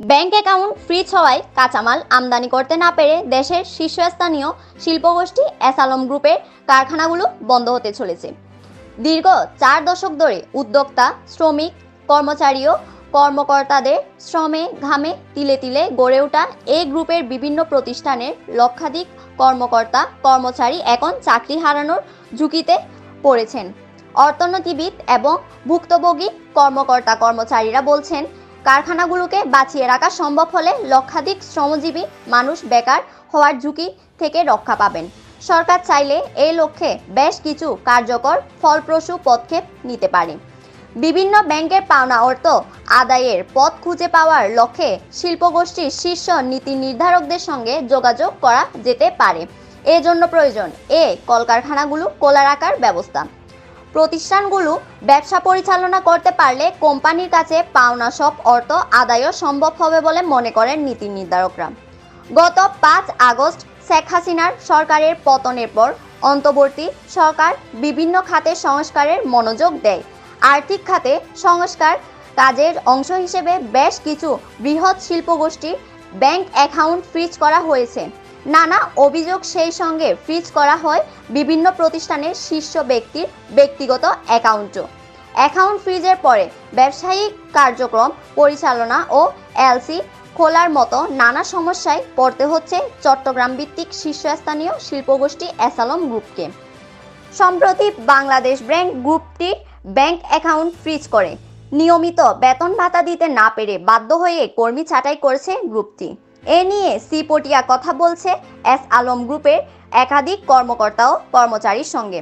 Bank account fridge হওয়ায় কাঁচামাল আমদানি করতে না পেরে দেশের শীর্ষস্থানীয় শিল্পগোষ্ঠী এসআলম গ্রুপের কারখানাগুলো বন্ধ হতে চলেছে। দীর্ঘ 4 দশক ধরে উদ্যোক্তা, শ্রমিক, কর্মচারী ও কর্মকর্তাদের শ্রমে ঘামে তিলে তিলে গড়ে ওঠা এই গ্রুপের বিভিন্ন প্রতিষ্ঠানের লক্ষাধিক কর্মকর্তা কর্মচারী এখন চাকরি হারানোর ঝুঁকিতে পড়েছেন। অর্থনীতিবিদ এবং ভুক্তভোগী কর্মকর্তা কর্মচারীরা বলছেন, কারখানাগুলোকে বাঁচিয়ে রাখা সম্ভব হলে লক্ষাধিক শ্রমজীবী মানুষ বেকার হওয়ার ঝুঁকি থেকে রক্ষা পাবেন। সরকার চাইলে এই লক্ষ্যে বেশ কিছু কার্যকর ফলপ্রসূ পদক্ষেপ নিতে পারে। বিভিন্ন ব্যাংকের পাওনা অর্থ আদায়ের পথ খুঁজে পাওয়ার লক্ষ্যে শিল্পগোষ্ঠীর শীর্ষ নীতি নির্ধারকদের সঙ্গে যোগাযোগ করা যেতে পারে। এজন্য প্রয়োজন কলকারখানাগুলো খোলা রাখার ব্যবস্থা। প্রতিষ্ঠানগুলো ব্যবসা পরিচালনা করতে পারলে কোম্পানির কাছে পাওনা সব অর্থ আদায়ও সম্ভব হবে বলে মনে করেন নীতি নির্ধারকরা। গত 5 আগস্ট শেখ হাসিনার সরকারের পতনের পর অন্তর্বর্তী সরকার বিভিন্ন খাতে সংস্কারের মনোযোগ দেয়। আর্থিক খাতে সংস্কার কাজের অংশ হিসেবে বেশ কিছু বৃহৎ শিল্পগোষ্ঠীর ব্যাংক অ্যাকাউন্ট ফ্রিজ করা হয়েছে। নানা অভিযোগ, সেই সঙ্গে ফ্রিজ করা হয় বিভিন্ন প্রতিষ্ঠানের শীর্ষ ব্যক্তির ব্যক্তিগত অ্যাকাউন্টও। অ্যাকাউন্ট ফ্রিজের পরে ব্যবসায়িক কার্যক্রম পরিচালনা ও এলসি খোলার মতো নানা সমস্যায় পড়তে হচ্ছে চট্টগ্রাম ভিত্তিক শীর্ষস্থানীয় শিল্পগোষ্ঠী এসআলম গ্রুপকে। সম্প্রতি বাংলাদেশ ব্যাংক গ্রুপটি ব্যাংক অ্যাকাউন্ট ফ্রিজ করে নিয়মিত বেতন ভাতা দিতে না পেরে বাধ্য হয়ে কর্মী ছাঁটাই করেছে গ্রুপটি। এ নিয়ে সিপটিয়া কথা বলছে এসআলম গ্রুপের একাধিক কর্মকর্তা ও কর্মচারীর সঙ্গে।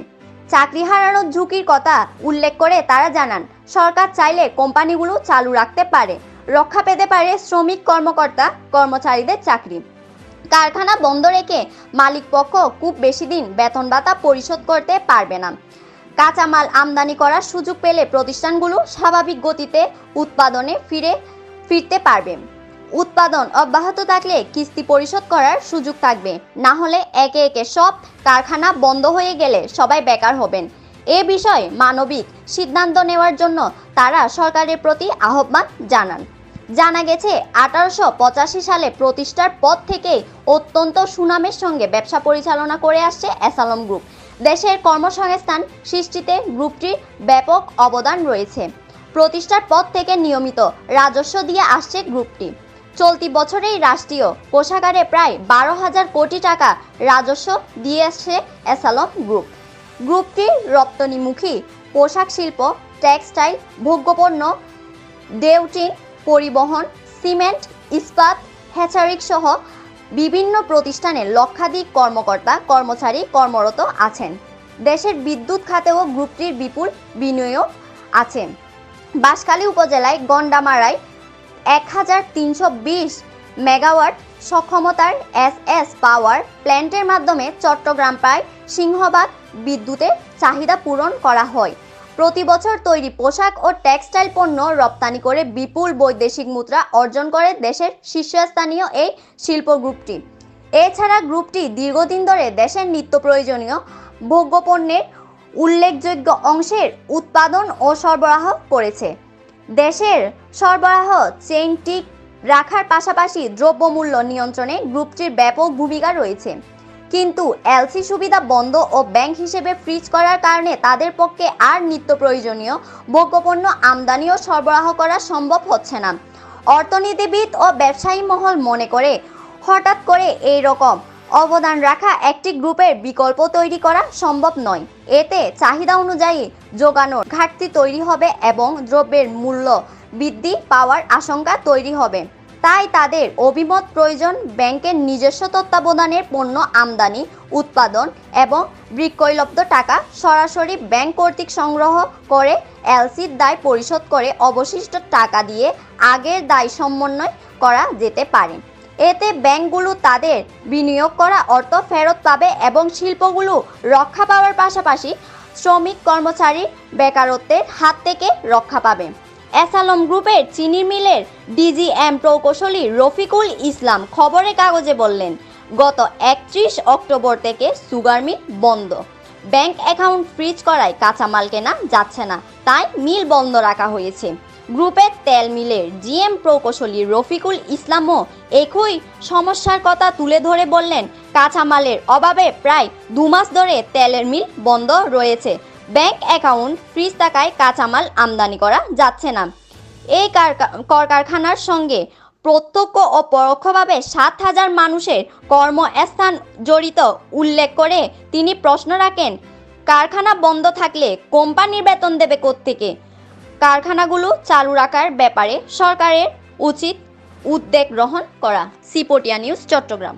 চাকরি হারানোর ঝুঁকির কথা উল্লেখ করে তারা জানান, সরকার চাইলে কোম্পানিগুলো চালু রাখতে পারে, রক্ষা পেতে পারে শ্রমিক কর্মকর্তা কর্মচারীদের চাকরি। কারখানা বন্ধ রেখে মালিকপক্ষ খুব বেশি দিন বেতন ভাতা পরিশোধ করতে পারবে না। কাঁচামাল আমদানি করার সুযোগ পেলে প্রতিষ্ঠানগুলো স্বাভাবিক গতিতে উৎপাদনে ফিরতে পারবে। উৎপাদন অব্যাহত থাকলে কিস্তি পরিশোধ করার সুযোগ থাকবে, না হলে একে একে সব কারখানা বন্ধ হয়ে গেলে সবাই বেকার হবেন। এ বিষয়ে মানবিক সিদ্ধান্ত নেওয়ার জন্য তারা সরকারের প্রতি আহ্বান জানান। জানা গেছে, 1885 সালে প্রতিষ্ঠার পর থেকে অত্যন্ত সুনামের সঙ্গে ব্যবসা পরিচালনা করে আসছে এসআলম গ্রুপ। দেশের কর্মসংস্থান সৃষ্টিতে গ্রুপটির ব্যাপক অবদান রয়েছে। প্রতিষ্ঠার পর থেকে নিয়মিত রাজস্ব দিয়ে আসছে গ্রুপটি। চলতি বছরেই রাষ্ট্রীয় কোষাগারে প্রায় 12,000 কোটি টাকা রাজস্ব দিয়ে আসছে এসআলম গ্রুপ। গ্রুপটির রপ্তানিমুখী পোশাক শিল্প, টেক্সটাইল, ভোগ্যপণ্য, ডেউটিন, পরিবহন, সিমেন্ট, ইস্পাত, হ্যাচারিক সহ বিভিন্ন প্রতিষ্ঠানে লক্ষাধিক কর্মকর্তা কর্মচারী কর্মরত আছেন। দেশের বিদ্যুৎ খাতেও গ্রুপটির বিপুল বিনিয়োগ আছে। বাঁশখালী উপজেলায় গন্ডামারায় 1320 মেগাওয়াট সক্ষমতার এসএস পাওয়ার প্ল্যান্টের মাধ্যমে চট্টগ্রাম প্রায় সিংহভাগ বিদ্যুতের চাহিদা পূরণ করা হয়। প্রতি বছর তৈরি পোশাক ও টেক্সটাইল পণ্য রপ্তানি করে বিপুল বৈদেশিক মুদ্রা অর্জন করে দেশের শীর্ষস্থানীয় এই শিল্প গ্রুপটি। এছাড়া গ্রুপটি দীর্ঘদিন ধরে দেশের নিত্য প্রয়োজনীয় ভোগ্যপণ্যের উল্লেখযোগ্য অংশের উৎপাদন ও সরবরাহ করেছে। দেশের সরবরাহ চেইন ঠিক রাখার পাশাপাশি দ্রব্যমূল্য নিয়ন্ত্রণে গ্রুপটির ব্যাপক ভূমিকা রয়েছে। কিন্তু এলসি সুবিধা বন্ধ ও ব্যাংক হিসেবে ফ্রিজ করার কারণে তাদের পক্ষে আর নিত্য প্রয়োজনীয় ভোগ্যপণ্য আমদানি ও সরবরাহ করা সম্ভব হচ্ছে না। অর্থনীতিবিদ ও ব্যবসায়ী মহল মনে করে, হঠাৎ করে এই রকম অবদান রাখা একটি গ্রুপের বিকল্প তৈরি করা সম্ভব নয়। এতে চাহিদা অনুযায়ী যোগানোর ঘাটতি তৈরি হবে এবং দ্রব্যের মূল্য বৃদ্ধি পাওয়ার আশঙ্কা তৈরি হবে। তাই তাদের অভিমত প্রয়োজন ব্যাংকের নিজস্ব তত্ত্বাবধানের পণ্য আমদানি, উৎপাদন এবং বিক্রয়লব্ধ টাকা সরাসরি ব্যাংক কর্তৃক সংগ্রহ করে এলসির দায় পরিশোধ করে অবশিষ্ট টাকা দিয়ে আগের দায় সমন্বয় করা যেতে পারে। এতে ব্যাংকগুলো তাদের বিনিয়োগ করা অর্থ ফেরত পাবে এবং শিল্পগুলো রক্ষা পাওয়ার পাশাপাশি শ্রমিক কর্মচারী বেকারত্বের হাত থেকে রক্ষা পাবে। এসআলম গ্রুপের চিনি মিলের ডিজিএম প্রকৌশলী রফিকুল ইসলাম খবরের কাগজে বললেন, গত 31 অক্টোবর থেকে সুগার মিল বন্ধ। ব্যাংক অ্যাকাউন্ট ফ্রিজ করায় কাঁচামাল কেনা যাচ্ছে না, তাই মিল বন্ধ রাখা হয়েছে। গ্রুপের তেল মিলের জিএম প্রকৌশলী রফিকুল ইসলামও একই সমস্যার কথা তুলে ধরে বললেন, কাঁচামালের অভাবে প্রায় 2 মাস ধরে তেলের মিল বন্ধ রয়েছে। ব্যাংক অ্যাকাউন্ট ফ্রিজ থাকায় কাঁচামাল আমদানি করা যাচ্ছে না। এই কলকারখানার সঙ্গে প্রত্যক্ষ ও পরোক্ষভাবে 7,000 মানুষের কর্মস্থান জড়িত উল্লেখ করে তিনি প্রশ্ন রাখেন, কারখানা বন্ধ থাকলে কোম্পানির বেতন দেবে কোত্থেকে? কারখানাগুলো চালু রাখার ব্যাপারে সরকারের উচিত উদ্যোগ গ্রহণ করা। সিপোটিয়া নিউজ, চট্টগ্রাম।